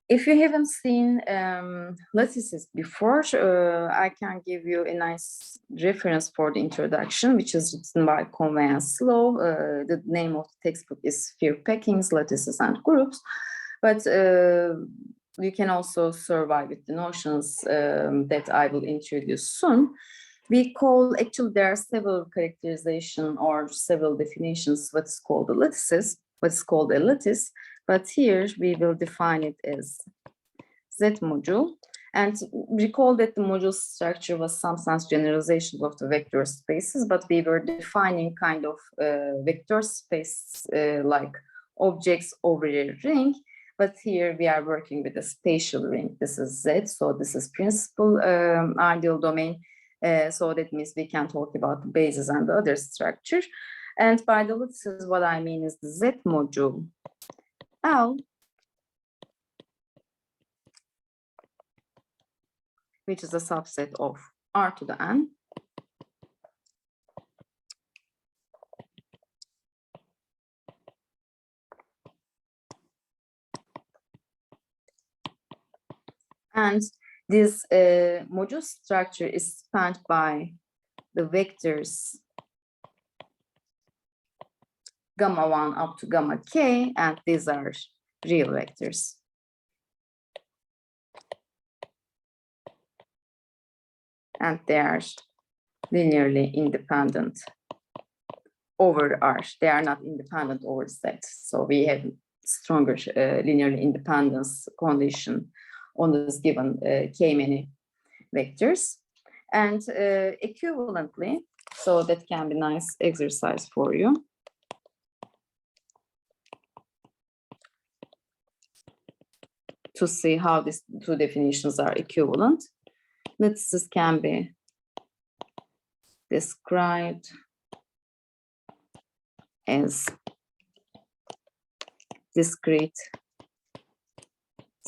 If you haven't seen lattices before, I can give you a nice reference for the introduction, which is written by Conway and Slow. The name of the textbook is Few Packings, Lattices and Groups. But you can also survive with the notions that I will introduce soon. We call, actually, there are several characterization or several definitions what's called the lattices, what's called a lattice. But here we will define it as Z module. And recall that the module structure was some sense generalization of the vector spaces, but we were defining kind of vector space like objects over a ring. But here we are working with a spatial ring. This is Z, so this is principal ideal domain. So that means we can talk about the bases and the other structure. And by the lattices, what I mean is the Z module L, which is a subset of R to the N, and this module structure is spanned by the vectors gamma 1 up to gamma k, and these are real vectors. And they are linearly independent over R. They are not independent over Z. So we have stronger linearly independence condition on this given k many vectors. And equivalently, so that can be nice exercise for you. To see how these two definitions are equivalent. Lattices can be described as discrete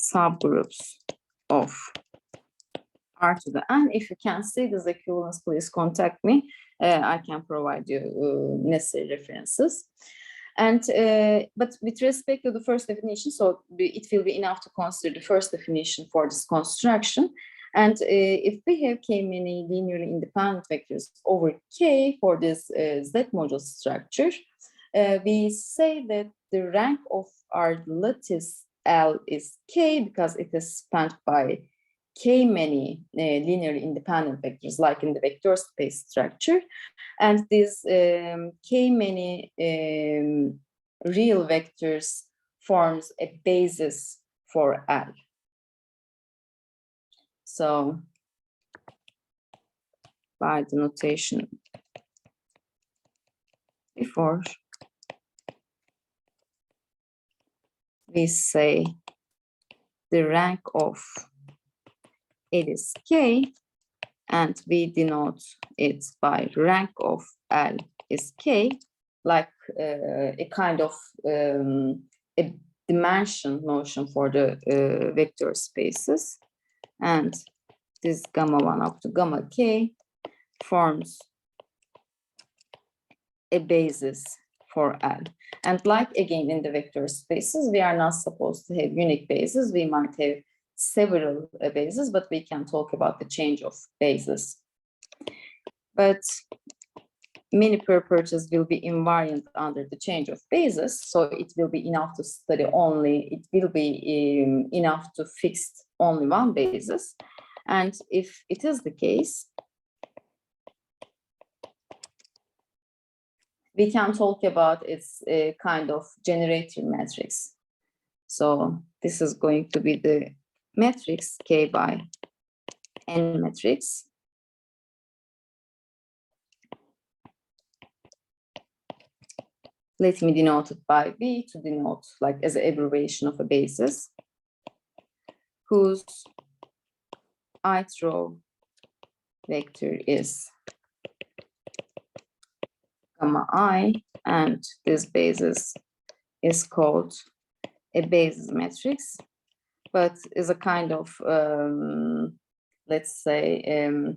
subgroups of R to the N. If you can see this equivalence, please contact me. I can provide you necessary references. And but with respect to the first definition, so it will be enough to consider the first definition for this construction. And if we have k many linearly independent vectors over k for this Z module structure, we say that the rank of our lattice L is k because it is spanned by k many linearly independent vectors, like in the vector space structure. And these k many real vectors forms a basis for L. So by the notation before, we say the rank of it is k, and we denote it by rank of L is k, like a kind of a dimension notion for the vector spaces. And this gamma 1 up to gamma k forms a basis for L. And like again in the vector spaces, we are not supposed to have unique bases. We might have several bases, but we can talk about the change of bases. But many purposes will be invariant under the change of bases, so it will be enough to study only, it will be enough to fix only one basis. And if it is the case, we can talk about its kind of generator matrix. So this is going to be the matrix K by N matrix. Let me denote it by V to denote like as an abbreviation of a basis, whose ith row vector is gamma I, and this basis is called a basis matrix, but is a kind of, let's say,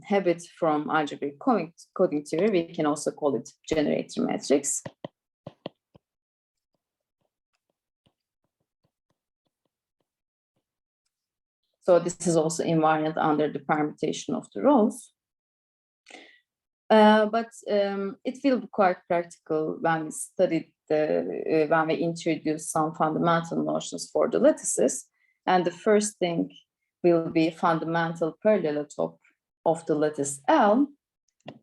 habit from algebraic coding theory. We can also call it generator matrix. So this is also invariant under the permutation of the rows. But it will be quite practical when we studied when we introduce some fundamental notions for the lattices. And the first thing will be fundamental parallelotop of the lattice L.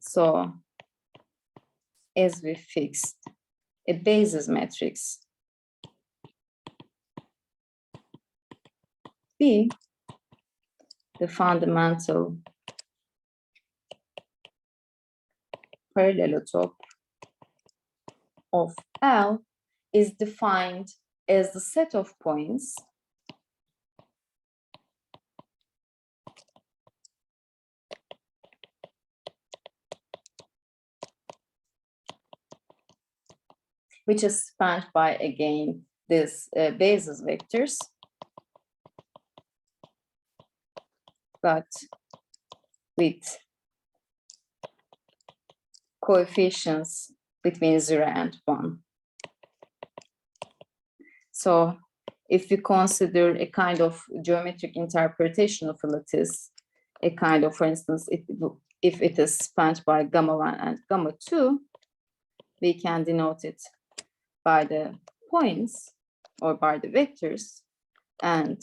So as we fixed a basis matrix B, the fundamental parallelotop of L is defined as the set of points which is spanned by, again, this basis vectors, but with coefficients between 0 and 1. So if we consider a kind of geometric interpretation of a lattice, a kind of, for instance, if it is spanned by gamma 1 and gamma 2, we can denote it by the points or by the vectors, and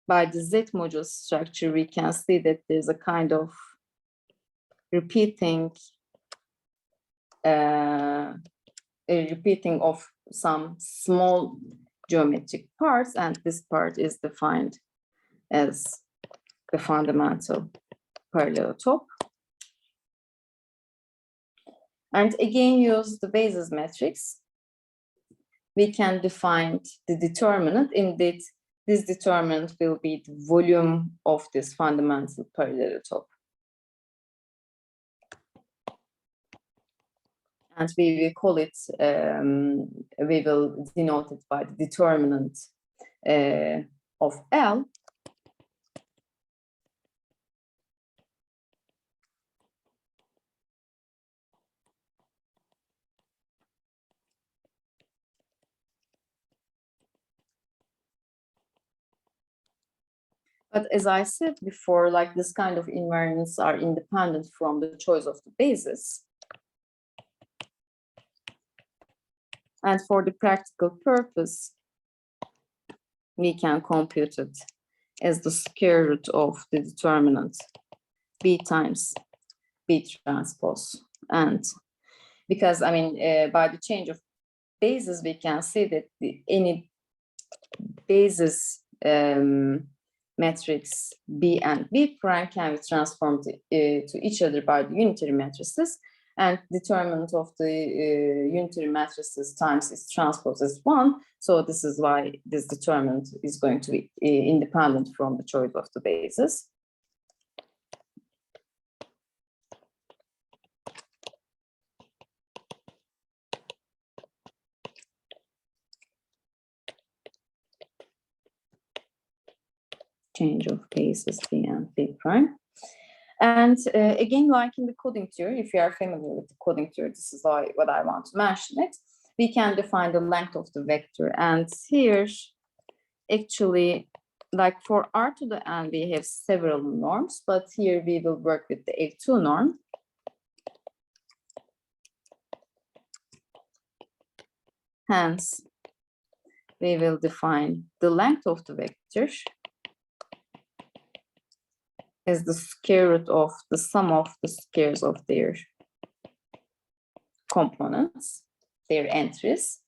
by the Z module structure, we can see that there's a kind of repeating of some small geometric parts, and this part is defined as the fundamental parallelotop. And again, use the basis matrix. We can define the determinant. Indeed, this determinant will be the volume of this fundamental parallelotop. And we will call it, we will denote it by the determinant of L. But as I said before, like this kind of invariants are independent from the choice of the basis. And for the practical purpose, we can compute it as the square root of the determinant B times B transpose. And because, I mean, by the change of basis, we can see that any basis matrix B and B prime can be transformed to each other by the unitary matrices, and determinant of the unitary matrices times its transpose is 1. So this is why this determinant is going to be independent from the choice of the basis. Change of basis B and B prime. And again, like in the coding theory, if you are familiar with the coding theory, this is what I want to mention it. We can define the length of the vector. And here, actually, like for R to the N, we have several norms, but here we will work with the A2 norm. Hence, we will define the length of the vector as the square root of the sum of the squares of their components, their entries.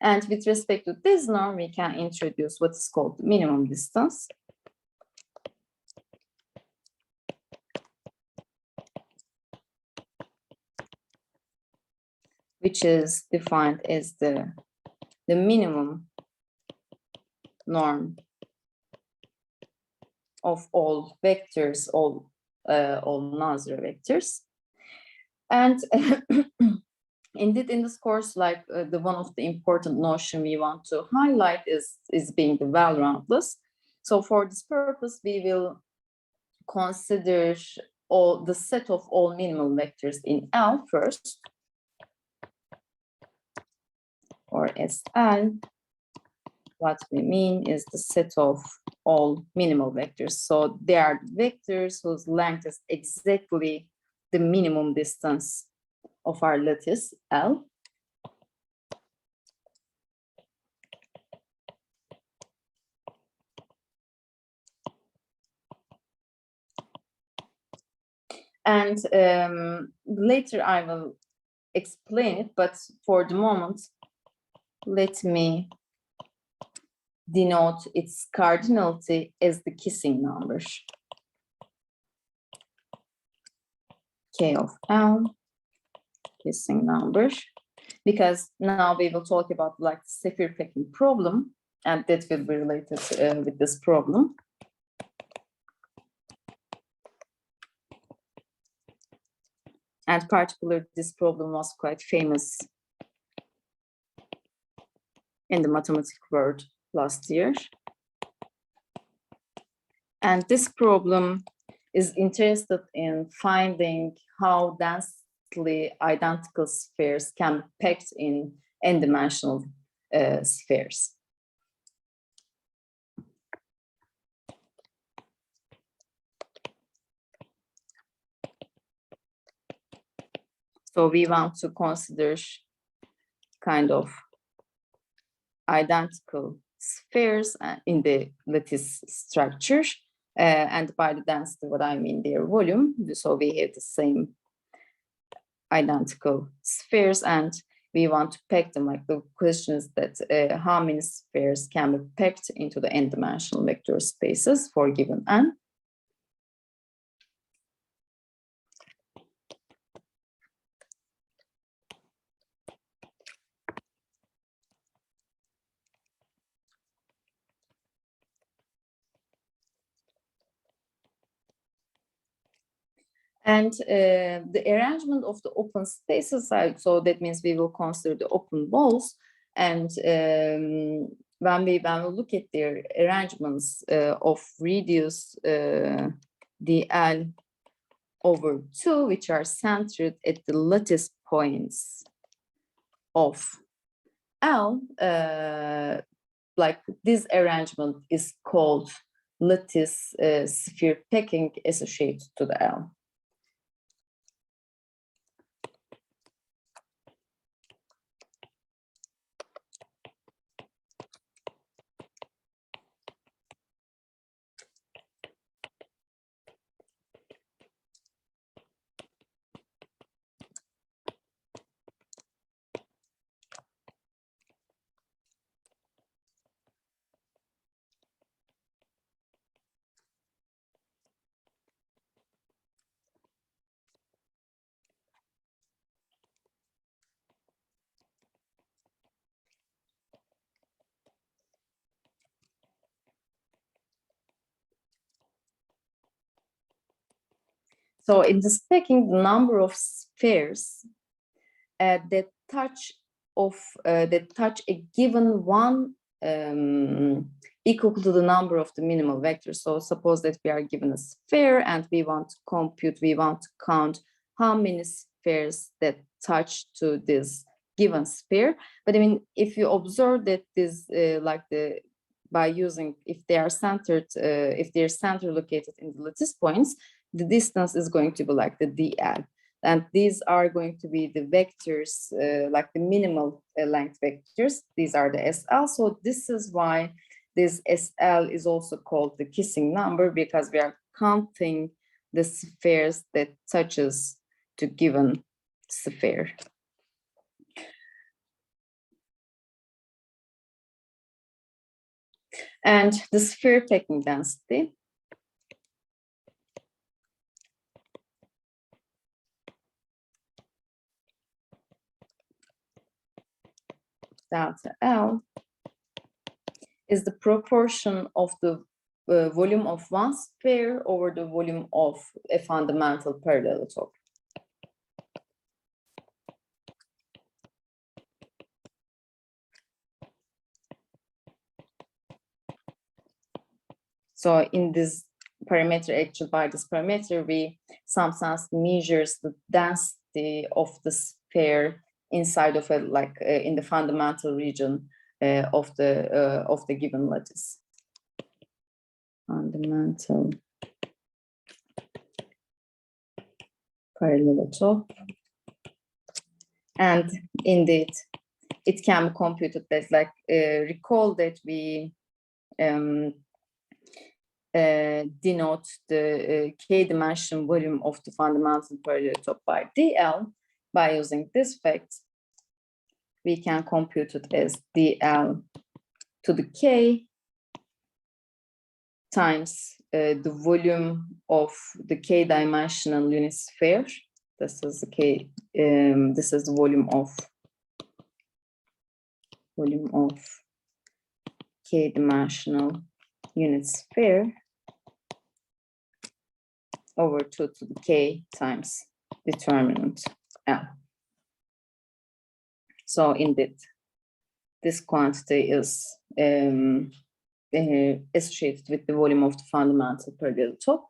And with respect to this norm, we can introduce what is called the minimum distance. Which is defined as the minimum norm of all vectors, all non-zero vectors. And indeed, in this course, like the one of the important notion we want to highlight is being the well-roundless. So for this purpose, we will consider all the set of all minimal vectors in L first, or SL. What we mean is the set of all minimal vectors. So they are vectors whose length is exactly the minimum distance of our lattice L. And later I will explain it, but for the moment, let me denote its cardinality as the kissing number. K of L, kissing number, because now we will talk about like sphere packing problem, and that will be related with this problem. And particularly, this problem was quite famous in the mathematics world last year. And this problem is interested in finding how densely identical spheres can be packed in n-dimensional spheres. So we want to consider kind of identical spheres in the lattice structure. And by the density, what I mean their volume. So we have the same identical spheres, and we want to pack them. Like the question is that how many spheres can be packed into the n-dimensional vector spaces for given n. And the arrangement of the open spaces, so that means we will consider the open walls. And when we look at their arrangements of radius dl over 2, which are centered at the lattice points of L, like this arrangement is called lattice sphere packing associated to the L. So in this packing, the number of spheres that touch a given one equal to the number of the minimal vectors. So suppose that we are given a sphere and we want to count how many spheres that touch to this given sphere. But I mean, if you observe that this by using, if they're center located in the lattice points, the distance is going to be like the dl. And these are going to be the vectors, like the minimal length vectors. These are the SL. So this is why this SL is also called the kissing number, because we are counting the spheres that touches to given sphere. And the sphere packing density delta L is the proportion of the volume of one sphere over the volume of a fundamental parallelotope. So in this parameter, actually by this parameter, we sometimes measures the density of the sphere inside of it, like in the fundamental region of the given lattice. fundamental parallelotope. And indeed, it can be computed as like, recall that we denote the k-dimension volume of the fundamental parallelotope by dl. By using this fact, we can compute it as dl to the k times the volume of the k-dimensional unit sphere. This is the k. This is the volume of k-dimensional unit sphere over 2 to the k times determinant L. So indeed, this quantity is associated with the volume of the fundamental parallelotope.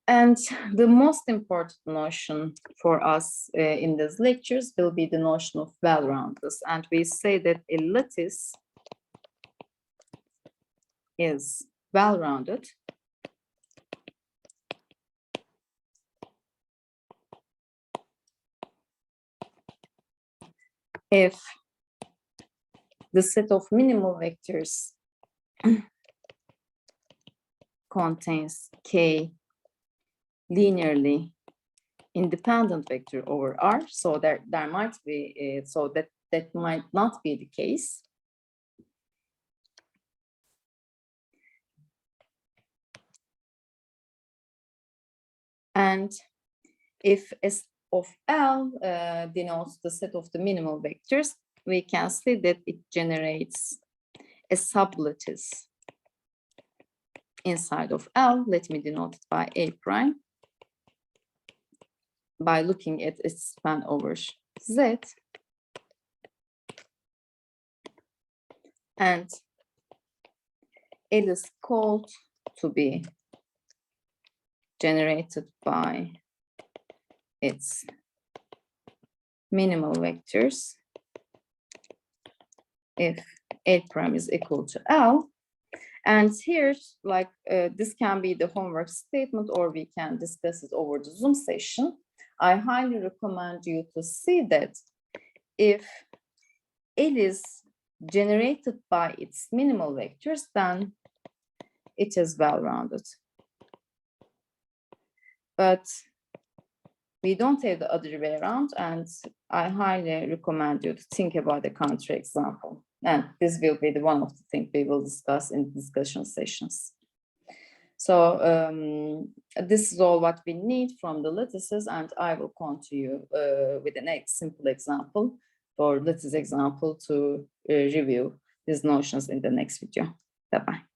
And the most important notion for us in these lectures will be the notion of well-roundedness. And we say that a lattice is well-rounded if the set of minimal vectors contains k linearly independent vector over R. So there might be, so that might not be the case. And if S of L denotes the set of the minimal vectors, we can see that it generates a sublattice inside of L. Let me denote it by A prime. By looking at its span over Z. And it is called to be generated by its minimal vectors if A prime is equal to L. And here, like, this can be the homework statement, or we can discuss it over the Zoom session. I highly recommend you to see that if it is generated by its minimal vectors, then it is well-rounded. But we don't have the other way around, and I highly recommend you to think about the counterexample. And this will be the one of the things we will discuss in discussion sessions. So this is all what we need from the lattices, and I will come to you with a next simple example for lattice example to review these notions in the next video. Bye-bye.